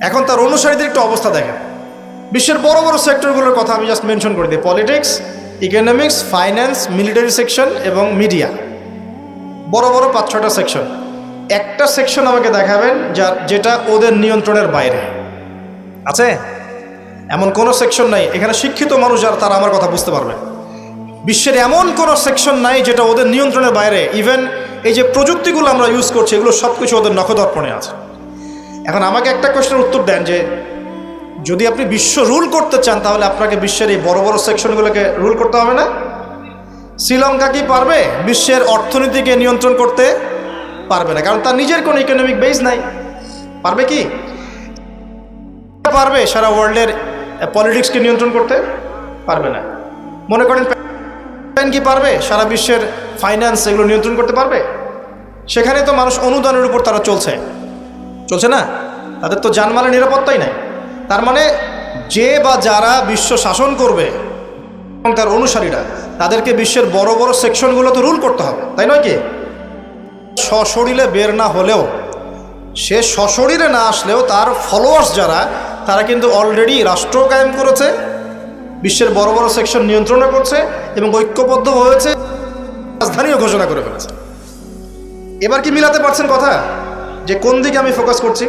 এখন তার অনুসারীদের একটু অবস্থা দেখেন। বিশ্বের বড় বড় সেক্টরগুলোর কথা আমি জাস্ট মেনশন করে দিই, politics, economics, finance, military section এবং মিডিয়া। বড় বড় 5-6টা সেকশন। একটা সেকশন আমাকে দেখাবেন যেটা ওদের নিয়ন্ত্রণের বাইরে আছে? এমন কোনো সেকশন নাই। এখানে শিক্ষিত মানুষ যারা তারা আমার কথা বুঝতে পারবে। বিশ্বের এমন কোনো সেকশন নাই যেটা ওদের নিয়ন্ত্রণের বাইরে। ইভেন এই যে প্রযুক্তিগুলো আমরা ইউজ করছি এগুলো সব কিছু ওদের নখদর্পণে আছে। এখন আমাকে একটা কোয়েশ্চেনের উত্তর দেন যে যদি আপনি বিশ্ব রুল করতে চান তাহলে আপনাকে বিশ্বের এই বড় বড় সেকশনগুলোকে রুল করতে হবে না? শ্রীলঙ্কা কি পারবে বিশ্বের অর্থনীতিকে নিয়ন্ত্রণ করতে? পারবে না, কারণ তার নিজের কোনো ইকোনমিক বেস নাই। পারবে কি? পারবে সারা ওয়ার্ল্ডের পলিটিক্সকে নিয়ন্ত্রণ করতে? পারবে না। মনে করেন কি পারবে সারা বিশ্বের ফাইন্যান্স এগুলো নিয়ন্ত্রণ করতে পারবে? সেখানে তো মানুষ অনুদানের উপর তারা চলছে না, তাদের তো জানমালের নিরাপত্তাই নাই। তার মানে যে বা যারা বিশ্ব শাসন করবে এবং তার অনুসারীরা তাদেরকে বিশ্বের বড় বড় সেকশনগুলো তো রুল করতে হবে, তাই নয় কি? সশরীরে বের না হলেও, সে সশরীরে না আসলেও তার ফলোয়ার্স যারা তারা কিন্তু অলরেডি রাষ্ট্র কায়েম করেছে, বিশ্বের বড় বড় সেকশন নিয়ন্ত্রণও করছে এবং ঐক্যবদ্ধ হয়েছে, রাজধানীও ঘোষণা করে ফেলেছে। এবার কি মিলাতে পারছেন কথা যে কোন দিকে আমি ফোকাস করছি?